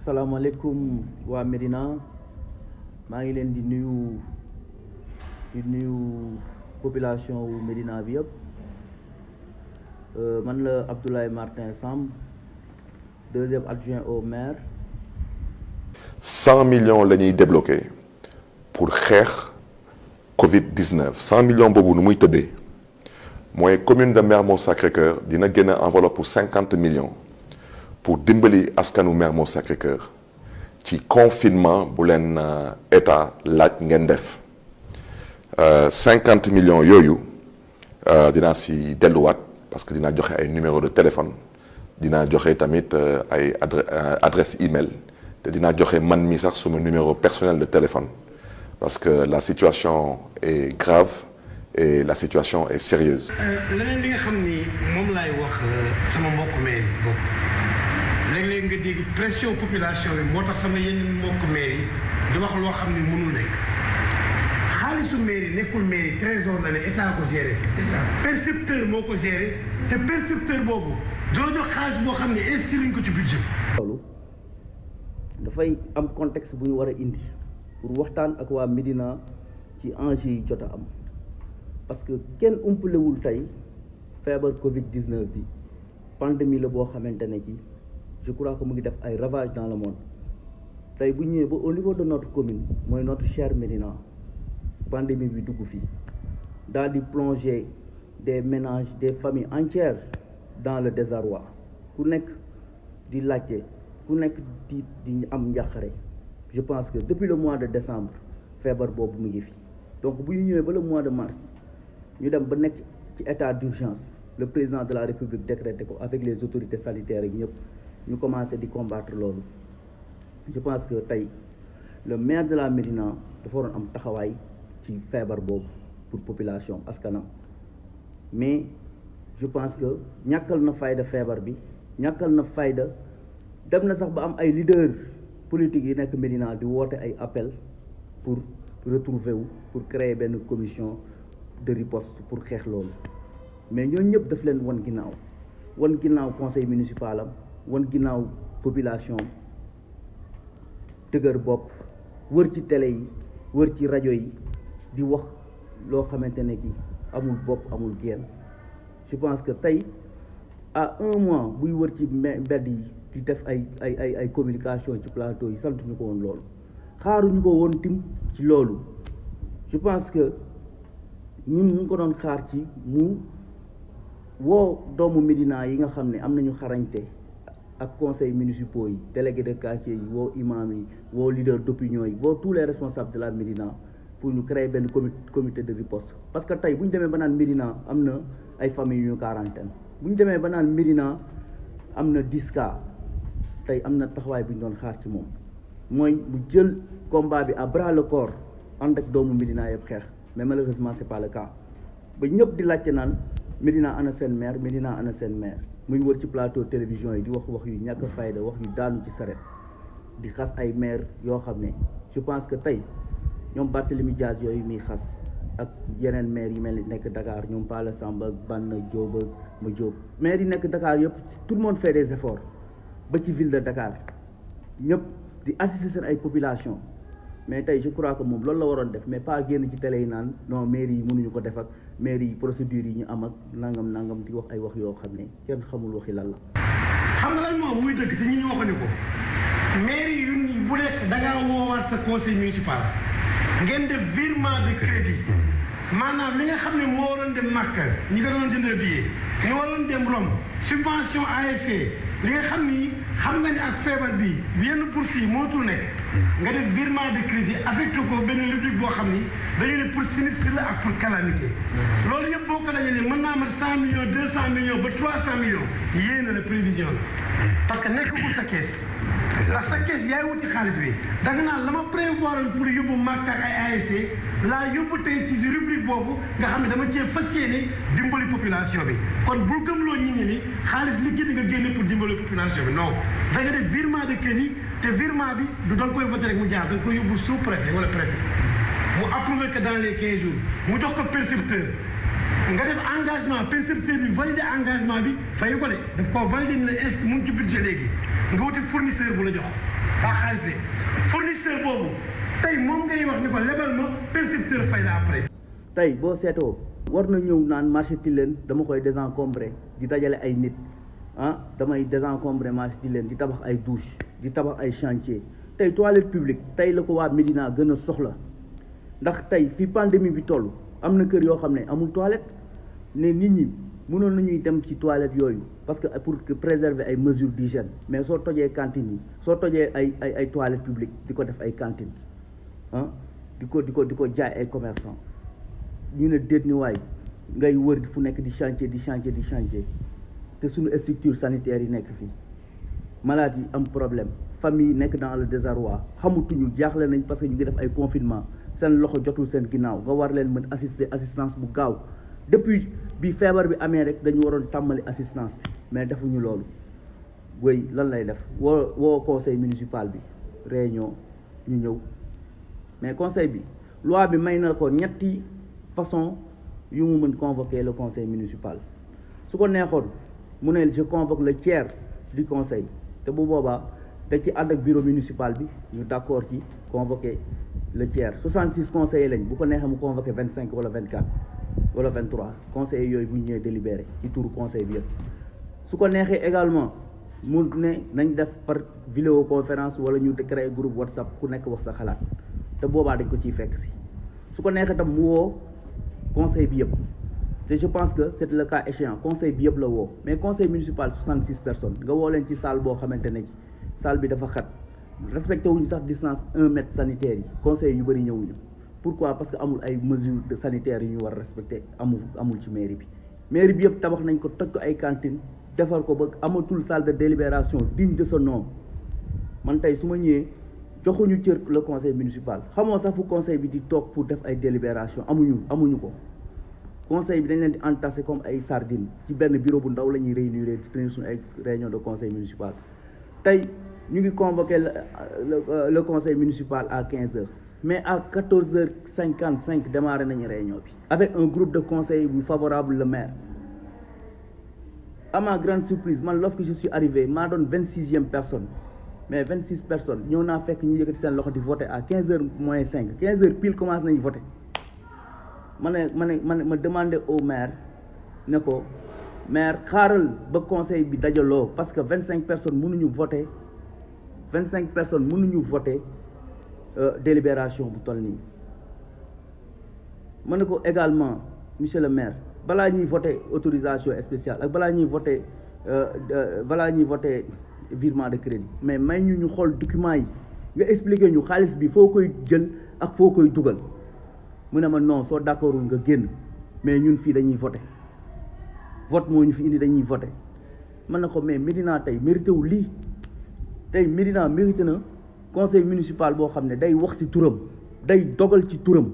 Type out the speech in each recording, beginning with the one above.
asalaamaaleykum waa Médina maa ngi leen di nuyu population wu Médina bi yëpp man la Abdoulaye Martin Samb deuxième adjoint au maire. 100 millions la ñuy débloqué pour xeex Covid-19 100 millions boobu nu muy tëddee mooy commune de Mermoz Sacré-Cœur dina génne enveloppe pour 50 millions pour dimbali askanu Mermoz Sacré-Cœur ci confinement bu leen état laaj ngeen def 50 millions yooyu dinaa si delluwaat parce que dinaa joxe ay numéro de téléphone dinaa joxe tamit ay adresse email te dinaa joxe man mi sax suma numéro personnel de téléphone parce que la situation est grave et la situation est sérieuse. leneen li nga xam ni moom laay wax sama mbokk maire yi bokk léeg-léeg nga dégg pression population bi moo tax sama yenn mbokk maire yi di wax loo xam ni mënul nekk xaalisu mairie nekkul mairie trésor la ne état ko géré percepteur moo ko géré te percepteur boobu doo jox xaalis boo xam ne inscrire ko ci budget. loolu dafay am contexte bu ñu war a indi pour waxtaan ak waa Médina ci enjeu yi jot a am parce que kenn umpalewul tey feebar Covid-19 bi pandémie la boo xamante ne ci je crois que mu ngi def ay ravages dans le monde tey bu ñëwee ba au niveau de notre commune mooy notre cher Médina pandémie bi dugg fii daal di plonger des ménages des familles entières dans le désarroi ku nekk di laajte ku nekk di am njàqare je pense que depuis le mois de décembre feebar boobu mu ngi fi donc bu ñu ñëwee ba le mois de mars ñu dem ba nekk ci état d'urgence le président de la république décrété ko avec les autorités sanitaires ak ñëpp ñu commencé di combattre loolu je pense que tey le maire de la Médina dafa waroon am taxawaay ci feebar boobu pour population askanam mais je pense que ñàkkal na fayda feebar bi ñàkkal na fayda dem na sax ba am ay leaders politiques yi nekk Médina di woote ay appel pour retrouver wu pour créer benn commission de riposte pour xeex loolu mais ñooñu ñëpp daf leen wan ginnaaw conseil municipal am wan ginnaaw population dëgër bopp wër ci télé yi wër ci rajo yi di wax loo xamante ne ki amul bopp amul genn je pense que tey à un mois buy wër ci mbedd yi di def ay communication ci plateau yi sant ñu ko woon loolu xaaruñu ko woon tim ci loolu je pense que ñun ñu ngi ko doon xaar ci mu woo doomu Médina yi nga xam ne am nañu xarañte ak conseils municipaux yi délégués de quartier yi woo imam yi woo leader d'opinion yi woo tous les responsables de la Médina pour ñu créer benn comité de riposte parce que tey bu ñu demee ba naan Médina am na ay familles yu ñu quarantaine bu ñu demee ba naan Médina am na 10 cas tey am na taxawaay bu ñu doon xaar ci moom mooy mu jël combat bi à bras le corps ànd ak doomu Médina yëpp xeex mais malheureusement c'est pas le cas ba ñëpp di laajte naan Médina ana seen maire Médina ana seen maire muy wër ci plateau télévision yi di wax yu ñàkk fayda wax yu daanu ci saret di xas ay maire yoo xam ne je pense que tey ñoom Barthélémy Dias yooyu muy xas ak yeneen maire yi mel ni nekk Dakar ñoom Pala Samba ak Banna Diop ak Ma Diop maire yi nekk Dakar yëpp tout le monde fait des efforts ba ci ville de Dakar ñëpp di assister seen ay population mais tey je crois que moom loolu la waroon def mais pas génn ci télé yi naan non maire yi mënuñu ko def ak maire yi procédures yi ñu am ak nangam di wax ay wax yoo xam ne kenn xamul waxi lan la. xam nga lan moom muy dëgg te ñu waxuñu ko maire yu bu nekk da ngaa woowaat sa conseil municipal ngeen def virement de crédit maanaam li nga xam ne moo waroon dem Makka ñi nga doon jëndal billet ñu waroon dem Rome subvention ASC li nga xam ni xam nga ni ak feebar bi yenn bourse yi mootul nekk nga def virement de crédit affecté ko benn rubrique boo xam ni dañu ne pour sinistre la ak pour calamité loolu yëpp boo ko dajalee mën naa mat 100 millions 200 millions ba 300 millions yéena la prévision la parce que nekkul sa kees ndax sa kees yaay wuti xaalis bi da nga naan la ma prévoir pour yóbbu Makka ak ay ASC laa yóbbu tey ci rubrique boobu nga xam ne dama cee fas yéene dimbali population bi kon bul gëmloo nit ñi ni xaalis liquide nga génne pour dimbali population bi non da nga def virement de crédit te virement bi du da nga koy voté rek mu jaar da nga koy yóbbu sous préfet wala préfet mu approuvé que dans les 15 jours mu jox ko percepteur nga def engagement percepteur bi validé engagement bi fay ko de daf koo validé ni la est-ce que mu ngi ci budget léegi nga wuti fournisseur bu la jox waa xaalis fournisseur boobu tey moom ngay wax ni ko lebal ma percepteur fay la après. tey boo seetoo war na ñëw naan marché Tilène dama koy désencombrer di dajale ay nit damay désencombrer marché Tilène di tabax ay douche di tabax ay chantier tey toilette publique tey la ko waa Médina gën a soxla ndax tey fi pandémie bi toll am na kër yoo xam ne amul toilette ne nit ñi mënoon nañuy dem ci toilette yooyu parce que pour préserver ay mesures d'hygiène mais soo tojee cantines yi soo tojee ay toilettes publiques di ko def ay cantines di ko jaay ay commerçants ñu ne déet ni waay ngay wër fu nekk di chantier te suñu structure sanitaire yi nekk fii malades yi am problème famille nekk dans le désarroi xamutuñu jaaxle nañ parce que ñu ngi def ay confinement seen loxo jotul seen ginnaaw nga war leen mën assistance bu gaaw depuis bi feebar bi amee rek dañu waroon tàmmali assistance bi mais defuñu loolu wéy lan lay def woo conseil municipal bi réunion ñu ñëw mais conseil bi loi bi may na ko ñetti façon yu mu mën convoquer le conseil municipal su ko neexoon mu ne je convoque le tiers du conseil te bu boobaa da ci ànd ak bureau municipal bi ñu d'accord ci convoquer le tiers 66 conseillers lañ bu ko neexee mu convoquer 25 wala 24 wala 23 conseillers yooyu bu ñu ñëwee délibéré ci turu conseil bi yëpp su ko neexee également mu ne nañ def par vidéoconférence wala ñu créer groupe WhatsApp ku nekk wax sa xalaat te boobaa dañ ko ciy fekk si su ko neexee tam mu woo conseil bi yëpp te je pense que c'est le cas échéant conseil bi yëpp la woo mais conseil municipal 66 personnes nga woo leen ci salle boo xamante ne salle bi dafa xat respecté wuñu sax distance 1 mètre sanitaire yi conseil yu bëri ñëwuñu pourquoi parce que amul ay mesures de sanitaires yu ñu war a respecté amul ci mairie bi yëpp tabax nañ ko toj ko ay cantines defar ko ba amatul salle de délibération digne de ce nom man tey su ma ñëwee joxuñu cër le conseil municipal xamoo sax fu conseil bi di toog pour def ay délibération amuñu ko conseil bi dañ leen di entasser comme ay sardines ci benn bureau bu ndaw la ñuy réunir suñu ay réunion de conseil municipal tey ñu ngi convoqué le conseil municipal à 15h mais à 14h55 démarré nañu réunion bi avec un groupe de conseil bu favorable le maire. À ma grande surprise man lorsque je suis arrivé maa doon 26e personne mais 26 personnes ñëw naa fekk ñu yëkkati seen loxo di voter à 15h moins 5 15h pile commencé nañu voter ma demandé au maire ne ko maire xaaral ba conseil bi dajaloo parce que 25 personnes mënuñu voter 25 personnes mënuñu voter délibération bu toll nii ma ne ko également monsieur le maire balaa ñuy voter autorisation spéciale ak balaa ñuy voter virement de crédit mais may ñu xool documents yi nga expliquer ñu xaalis bi foo koy jël ak foo koy dugal mu ne ma non soo d'accordul nga génn mais ñun fii dañuy voter vote moo ñu fi indi dañuy voter man na ko mais Médina tey mérité wu lii tey Médina mérité na conseil municipal boo xam ne day wax ci turam day dogal ci turam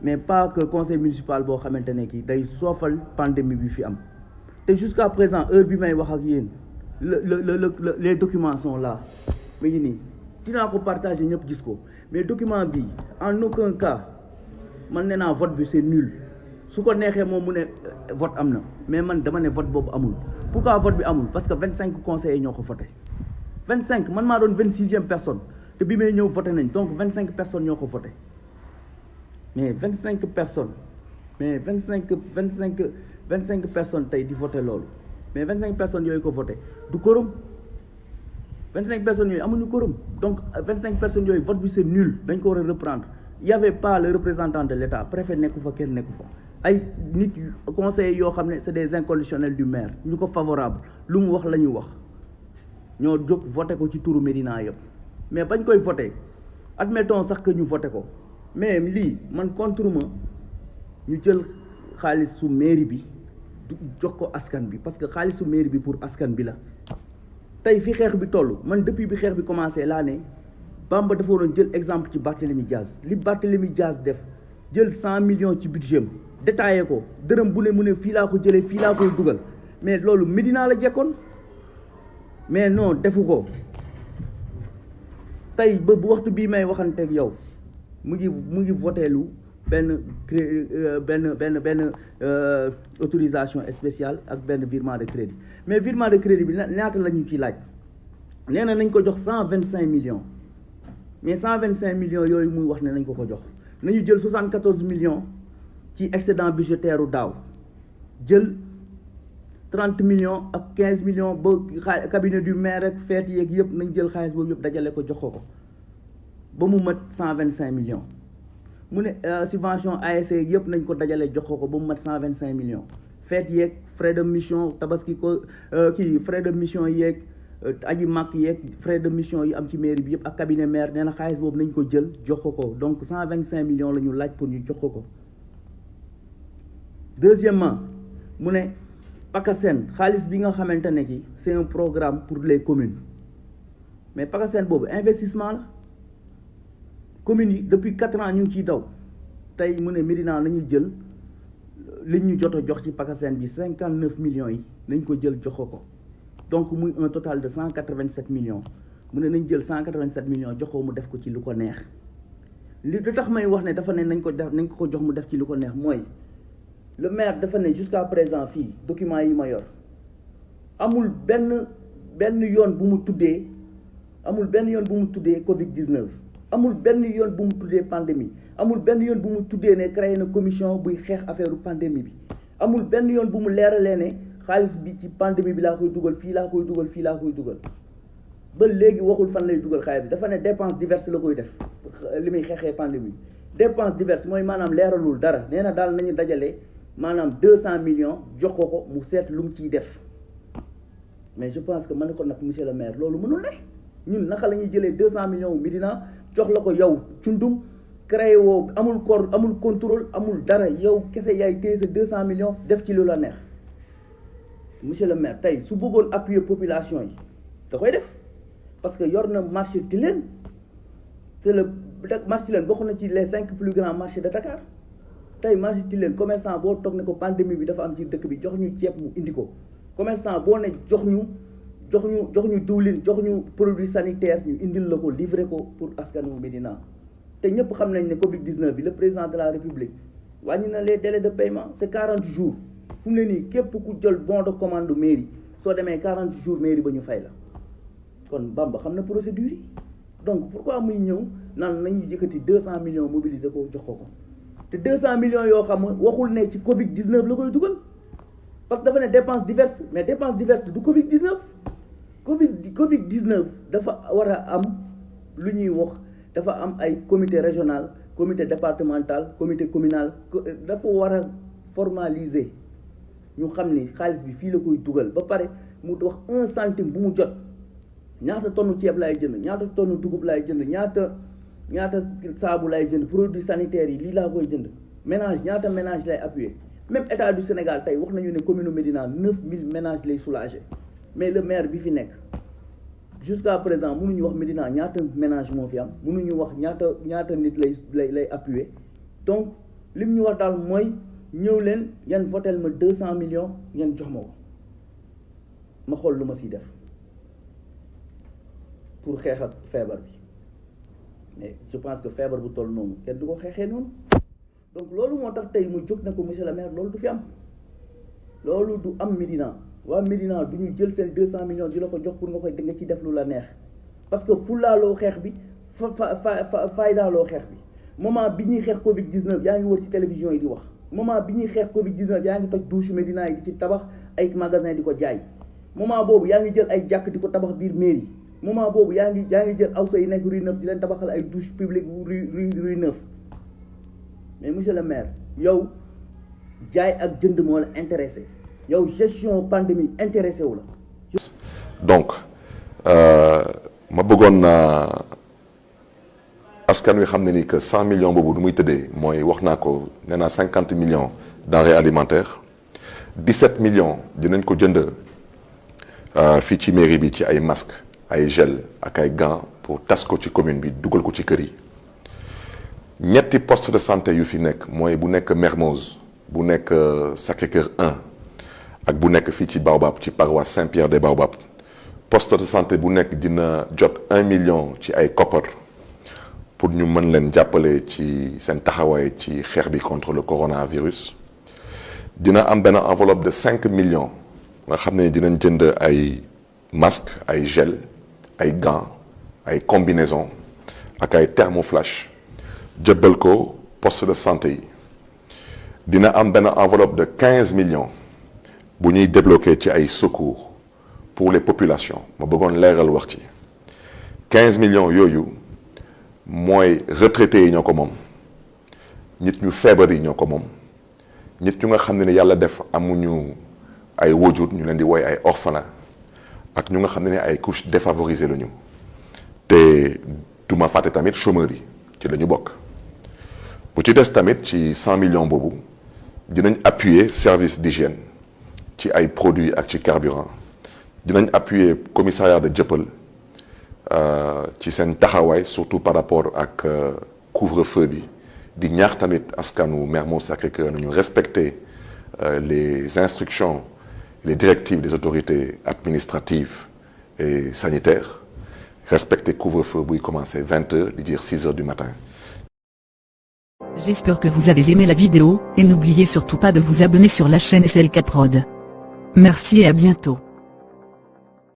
mais pas que conseil municipal boo xamante ne kii day soofal pandémie bi fi am te jusqu'à présent heure bi may wax ak yéen les documents sont là mi ngi nii dinaa ko partager ñëpp gis ko mais document bi en aucun cas man nee naa vote bi c'est nul su ko neexee moom mu ne vote am na mais man dama ne vote boobu amul pourquoi vote bi amul parce que 25 conseillers ñoo ko voté 25 man maa doon 26e personne te bi may ñëw voté nañ donc 25 personnes ñoo ko voté mais 25 personnes mais 25 personnes tey di voté loolu mais 25 personnes yooyu ko voté du quorum 25 personnes yooyu amuñu quorum donc 25 personnes yooyu vote bi c'est nul dañ ko war a reprendre il y avait pas le représentant de l'État préfet nekku fa kenn nekku fa ay nit conseillers yoo xam ne c'est des inconditionnels du maire ñu ko favorable lu mu wax la ñu wax ñoo jóg voté ko ci turu Médina yëpp mais bañ koy voté admettons sax que ñu voté ko mais lii man contre ma ñu jël xaalis su mairie bi jox ko askan bi parce que xaalis su mairie bi pour askan bi la tey fi xeex bi toll man depuis bi xeex bi commencé laa ne Bamba dafa waroon jël exemple ci Barthélémy Diaz li Barthélémy Diaz def jël 100 millions ci budget am détaillé ko dërëm bu ne mu ne fii laa ko jëlee fii laa koy dugal mais loolu Médina la jekkoon mais non defu ko tey ba bu waxtu bii may waxanteeg yow mu ngi voteelu benn autorisation spéciale ak benn virement de crédit mais virement de crédit bi ñaata la ñu ciy laaj nee na nañ ko jox 125 millions mais 125 millions yooyu muy wax ne nañ ko jox nañu jël 74 millions ci excédent budgétaire u daaw jël 30 millions ak 15 millions ba cabinet du maire ak feet yeeg yëpp nañ jël xaalis boobu yëpp dajale ko jox ko ba mu mat 125 millions mu ne subvention ASC yëpp nañ ko dajale jox ko ba mu mat 125 millions feet yeeg frais de mission tabaski ko kii frais de mission yeeg aji màkk yeeg frais de mission yi am ci mairie bi yëpp ak cabinet maire nee na xaalis boobu nañ ko jël jox ko donc 125 millions la ñu laaj pour ñu jox ko. Deuxièmement mu ne PACASEN xaalis bi nga xamante ne ki c'est un programme pour les communes mais PACASEN boobu investissement la communes yi depuis 4 ans ñu ngi ciy daw tey mu ne Médina nañu jël li ñu jot a jox ci PACASEN bi 59 millions yi nañ ko jël jox ko donc muy un total de 187 millions mu ne nañ jël 187 millions jox ko mu def ko ci lu ko neex li tax may wax ne dafa ne nañ ko jox mu def ci lu ko neex mooy le maire dafa ne jusqu'à présent fii documents yi ma yor amul benn yoon bu mu tuddee Covid-19 amul benn yoon bu mu tuddee pandémie amul benn yoon bu mu tuddee ne créé na commission buy xeex affaire pandémie bi amul benn yoon bu mu leeralee ne xaalis bi ci pandémie bi laa koy dugal fii laa koy dugal ba léegi waxul fan lay dugal xaalis bi dafa ne dépenses diverses la koy def li muy xeexee pandémie bi dépenses diverses mooy maanaam leeralul dara nee na daal nañu dajale maanaam 200 millions jox ko mu seet lu mu ciy def mais je pense que mën na ko nag monsieur le maire loolu mënul ne ñun naka la ñuy jëlee 200 millions wu Médina jox la ko yow cundum créé woo amul contrôle amul dara yow kese yaay téye sa 200 millions def ci lu la neex monsieur le maire tey su bëggoon appuyer population yi da koy def parce que yor na marché Tilène c'est le marché Tilène bokk na ci les 5 plus grands marchés de Dakar tey marché Tilène commerçant boo toog ne ko pandémie bi dafa am ci dëkk bi jox ñu ceeb mu indi ko commerçant boo ne jox ñu diwlin jox ñu produit sanitaire ñu indil la ko livrer ko pour askanu Médina te ñëpp xam nañ ne Covid-19 bi le président de la République wàññi na les délais de paiement c'est 40 jours fu mu ne nii képp ku jël bon de commande mairie soo demee 40 jours mairie ba ñu fay la kon Bamba xam na procédure yi donc pourquoi muy ñëw naan nañu yëkkati 200 millions mobiliser ko jox ko te 200 millions yoo xam waxul ne ci Covid-19 la koy dugal parce que dafa ne dépenses diverses mais dépenses diverses du Covid-19 Covid-19 dafa war a am lu ñuy wax dafa am ay comité régional comité départemental comité communal dafa war a formaliser ñu xam ni xaalis bi fii la koy dugal ba pare mu wax 1 centime bu mu jot ñaata tonne ceeb laay jënd ñaata tonne dugub laay jënd ñaata saabu lay jënd produits sanitaires yi lii laa koy jënd ménage ñaata ménage lay appuyer même état du Sénégal tey wax nañu ne commune Médina 9000 ménages lay soulager mais le maire bi fi nekk jusqu'à présent mënuñu wax Médina ñaata ménage moo fi am mënuñu wax ñaata nit lay appuyer donc lim ñu wax daal mooy ñëw leen yan votel ma 200 millions yan jox ma ko ma xool lu ma siy def pour xeex ak feebar bi mais je pense que feebar bu toll noonu kenn du ko xeexee noonu donc loolu moo tax tey mu jóg na ko monsieur le maire loolu du fi am loolu du am Médina waa Médina du ñu jël seen 200 millions di la ko jox pour nga ci def lu la neex parce que fulaaloo xeex bi faydaaloo xeex bi moment bi ñuy xeex Covid-19 yaa ngi wër ci télévision yi di wax moment bi ñuy xeex Covid-19 yaa ngi toj douche Médina yi di ci tabax ay magasin di ko jaay moment boobu yaa ngi jël ay jàkk di ko tabax biir mairie moment boobu yaa ngi jël awsa yi nekk rue 9 di leen tabaxal ay douche publique rue 9 mais monsieur le maire yow jaay ak jënd moo la intéressé yow gestion pandémie intéressé wu la. donc ma bëggoon naa askan wi xam ne ni que 100 millions boobu du muy tëddee mooy wax naa ko nee naa 50 millions denrées alimentaires 17 millions dinañ ko jënd fii ci mairie bi ci ay masques ay gel ak ay gants pour tas ko ci commune bi dugal ko ci kër yi ñetti poste de santé yu fi nekk mooy bu nekk Mermoz bu nekk Sacré-Cœur 1 ak bu nekk fii ci Baobab ci paroisse Saint-Pierre des Baobab poste de santé bu nekk dina jot 1 million ci ay koppar pour ñu mën leen jàppale ci seen taxawaay ci xeex bi contre le coronavirus dina am benn enveloppe de 5 millions nga xam ne dinañ jënd ay masques ay gel ay gants ay combinaisons ak ay thermoflash jébbal ko poste de santé yi dina am benn enveloppe de 15 millions bu ñuy débloqué ci ay secours pour les populations ma bëggoon leeral wax ci 15 millions yooyu mooy retraités yi ñoo ko moom nit ñu feebar yi ñoo ko moom nit ñu nga xam ne yàlla def amuñu ay wajur ñu leen di woy ay orphelins ak ñu nga xam ne ay couches défavorisées lañu te du ma fàtte tamit chômeurs yi ci la ñu bokk bu ci des tamit ci 100 millions boobu dinañ appuyer service d'hygiène ci ay produits ak ci carburant dinañ appuyer commissariat de Dieuppeul ci seen taxawaay surtout par rapport ak couvre-feu bi di ñaax tamit askanu Mermoz Sacré-Cœur nañu respecter les instructions les directives des autorités administratives et sanitaires respecter couvre-feu buy commencer 20h di dire 6h du matin. J'espère que vous avez aimé la vidéo, et n'oubliez surtout pas de vous abonner sur la chaîne SLK Prod. Merci et à bientôt.